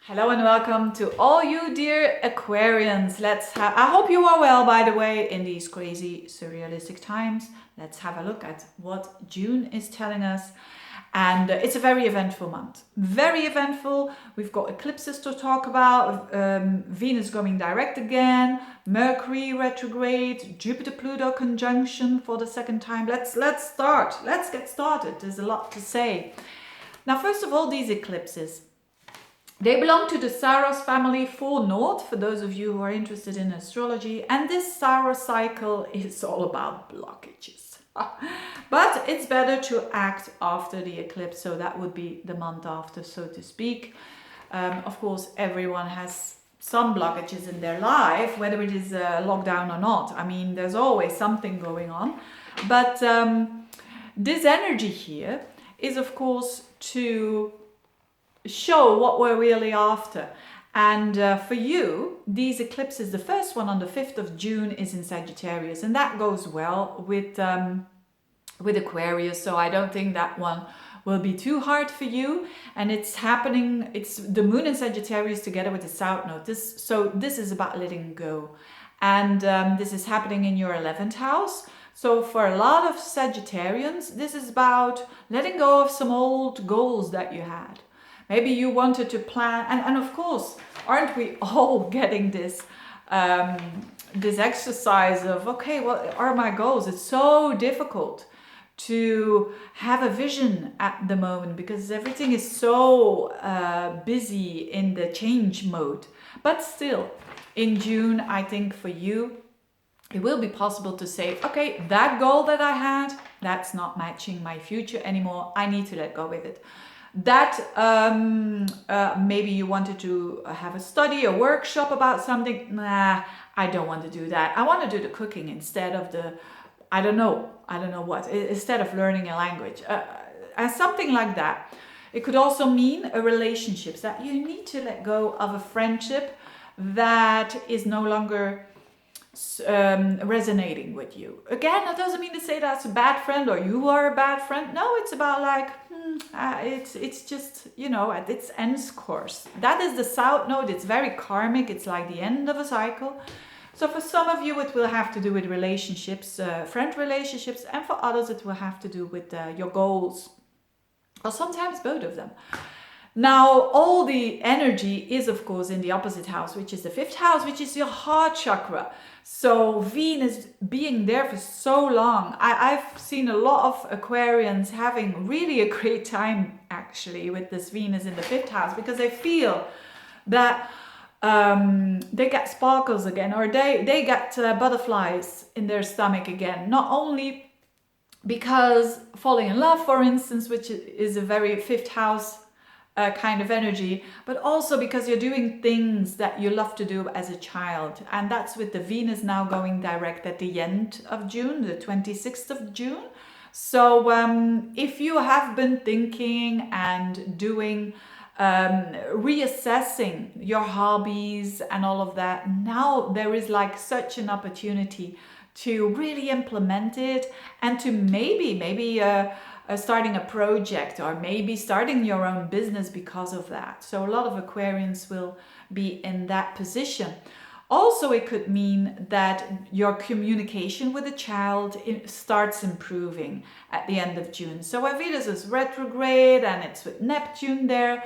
Hello and welcome to all you dear Aquarians. I hope you are well, by the way, in these crazy surrealistic times. Let's have a look at what June is telling us. And it's a very eventful month. Very eventful. We've got eclipses to talk about. Venus going direct again. Mercury retrograde. Jupiter-Pluto conjunction for the second time. Let's start. Let's get started. There's a lot to say. Now, first of all, these eclipses. They belong to the Saros family for North, for those of you who are interested in astrology. And this Saros cycle is all about blockages. But it's better to act after the eclipse, so that would be the month after, so to speak. Of course, everyone has some blockages in their life, whether it is a lockdown or not. I mean, there's always something going on. But this energy here is, of course, to show what we're really after. And for you, these eclipses, the first one on the 5th of June is in Sagittarius, and that goes well with Aquarius, so I don't think that one will be too hard for you. And it's happening, it's the moon in Sagittarius together with the south node. This is about letting go. And this is happening in your 11th house. So for a lot of Sagittarians, this is about letting go of some old goals that you had. Maybe you wanted to plan, and of course, aren't we all getting this this exercise of, okay, what are my goals? It's so difficult to have a vision at the moment because everything is so busy in the change mode. But still, in June, I think for you, it will be possible to say, okay, that goal that I had, that's not matching my future anymore. I need to let go with it. That maybe you wanted to have a study, a workshop about something. Nah, I don't want to do that. I want to do the cooking instead of the, I don't know what, instead of learning a language. Something like that. It could also mean a relationship, that you need to let go of a friendship that is no longer resonating with you. Again, that doesn't mean to say that's a bad friend or you are a bad friend. No, it's about like, it's just, you know, at its end course. That is the south node. It's very karmic. It's like the end of a cycle. So for some of you, it will have to do with relationships, friend relationships, and for others, it will have to do with your goals, or sometimes both of them. Now, all the energy is, of course, in the opposite house, which is the 5th house, which is your heart chakra. So Venus being there for so long, I've seen a lot of Aquarians having really a great time, actually, with this Venus in the 5th house, because they feel that they get sparkles again, or they get butterflies in their stomach again. Not only because falling in love, for instance, which is a very 5th house kind of energy, but also because you're doing things that you love to do as a child. And that's with the Venus now going direct at the end of June, the 26th of June. So if you have been thinking and doing, reassessing your hobbies and all of that, now there is like such an opportunity to really implement it and to maybe starting a project, or maybe starting your own business because of that. So a lot of Aquarians will be in that position. Also, it could mean that your communication with a child starts improving at the end of June. So when Venus is retrograde and it's with Neptune there,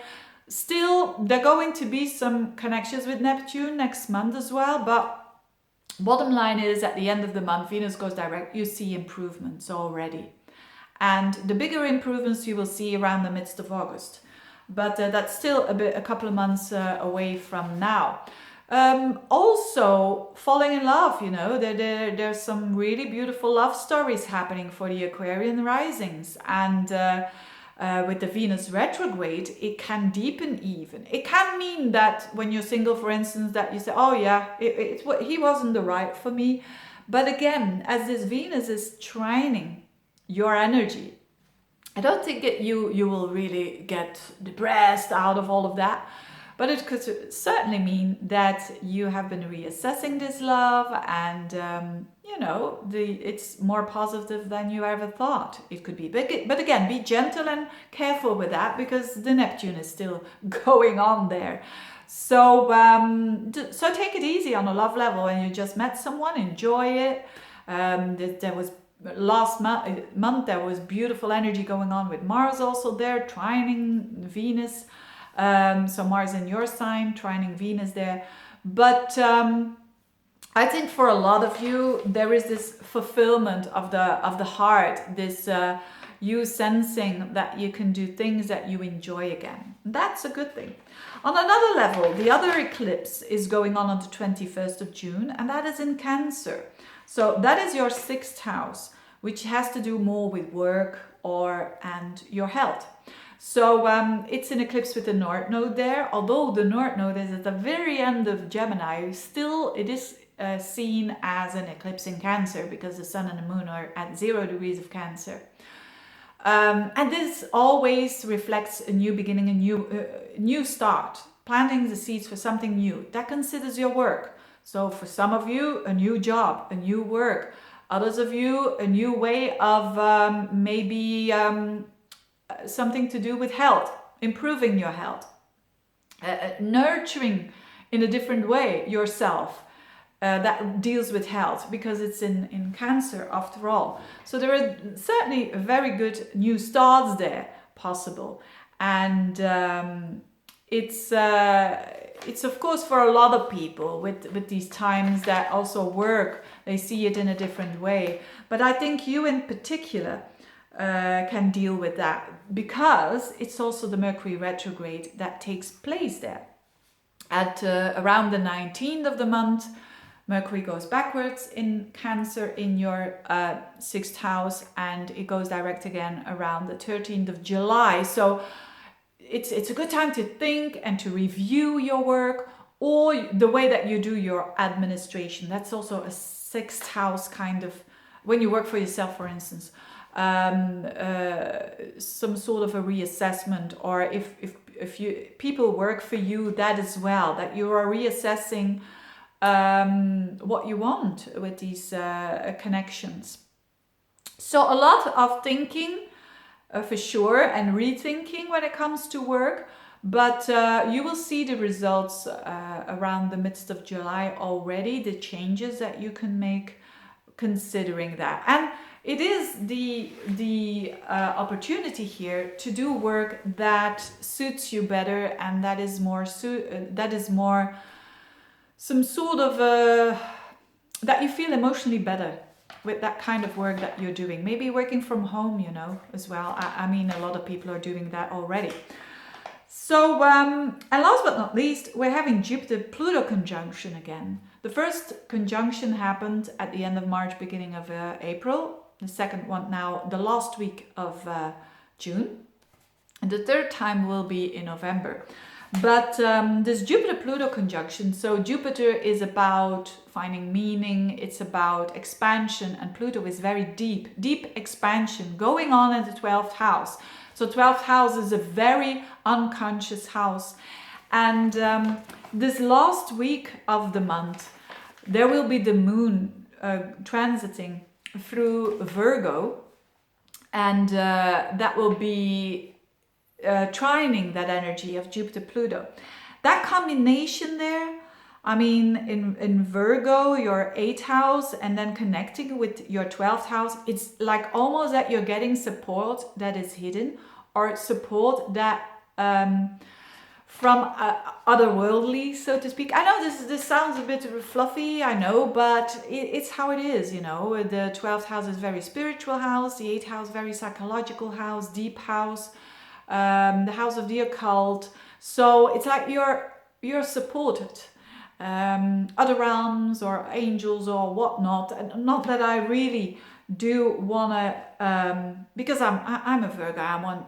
still there are going to be some connections with Neptune next month as well. But bottom line is, at the end of the month, Venus goes direct, you see improvements already. And the bigger improvements you will see around the midst of August. But that's still a couple of months away from now. Also, falling in love, you know, there's some really beautiful love stories happening for the Aquarian risings. And with the Venus retrograde, it can deepen even. It can mean that when you're single, for instance, that you say, oh yeah, he wasn't the right for me. But again, as this Venus is trining your energy, I don't think you will really get depressed out of all of that. but it could certainly mean that you have been reassessing this love, and it's more positive than you ever thought it could be. But again, be gentle and careful with that, because the Neptune is still going on there. So so take it easy on a love level, and you just met someone, enjoy it. There was last month there was beautiful energy going on with Mars also there, trining Venus. So Mars in your sign, trining Venus there. But I think for a lot of you, there is this fulfillment of the heart, this you sensing that you can do things that you enjoy again. That's a good thing. On another level, the other eclipse is going on the 21st of June, and that is in Cancer. So that is your 6th house, which has to do more with work and your health. So it's an eclipse with the North Node there. Although the North Node is at the very end of Gemini, still it is seen as an eclipse in Cancer, because the Sun and the Moon are at 0 degrees of Cancer. And this always reflects a new beginning, a new start, planting the seeds for something new. That considers your work. So for some of you, a new job, a new work. Others of you, a new way of maybe something to do with health, improving your health, nurturing in a different way yourself. That deals with health, because it's in Cancer after all. So there are certainly very good new starts there possible, and it's of course for a lot of people with these times that also work, they see it in a different way. But I think you in particular can deal with that, because it's also the Mercury retrograde that takes place there at around the 19th of the month. Mercury goes backwards in Cancer in your 6th house, and it goes direct again around the 13th of July. So it's a good time to think and to review your work, or the way that you do your administration. That's also a 6th house kind of, when you work for yourself, for instance, some sort of a reassessment, or if people work for you, that as well, that you are reassessing what you want with these connections. So a lot of thinking for sure, and rethinking when it comes to work, but you will see the results around the midst of July already, the changes that you can make considering that. And it is the opportunity here to do work that suits you better, and that is more some sort of that you feel emotionally better with that kind of work that you're doing. Maybe working from home, as well. I mean, a lot of people are doing that already. So, and last but not least, we're having Jupiter-Pluto conjunction again. The first conjunction happened at the end of March, beginning of April. The second one now, the last week of June. And the third time will be in November. But this Jupiter-Pluto conjunction, so Jupiter is about finding meaning, it's about expansion, and Pluto is very deep expansion going on in the 12th house. So 12th house is a very unconscious house. And this last week of the month, there will be the moon transiting through Virgo, and that will be trining that energy of Jupiter-Pluto. That combination there, I mean, in Virgo, your 8th house, and then connecting with your 12th house, it's like almost that you're getting support that is hidden, or support that from otherworldly, so to speak. I know this sounds a bit fluffy, I know, but it's how it is, The 12th house is very spiritual house, the 8th house very psychological house, deep house, the house of the occult. So it's like you're supported. Other realms or angels or whatnot. And not that I really do wanna, because I'm a Virgo, I want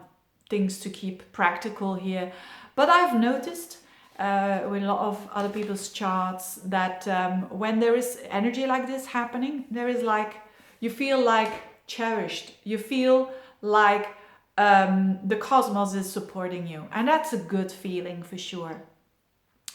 things to keep practical here. But I've noticed with a lot of other people's charts that when there is energy like this happening, there is like, you feel like cherished. You feel like the cosmos is supporting you, and that's a good feeling for sure.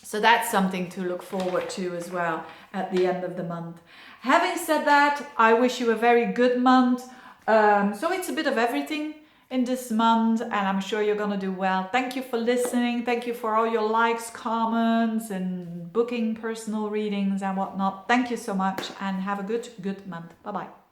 So that's something to look forward to as well at the end of the month. Having said that, I wish you a very good month. So it's a bit of everything in this month, and I'm sure you're gonna do well. Thank you for listening. Thank you for all your likes, comments, and booking personal readings and whatnot. Thank you so much, and have a good month. Bye bye.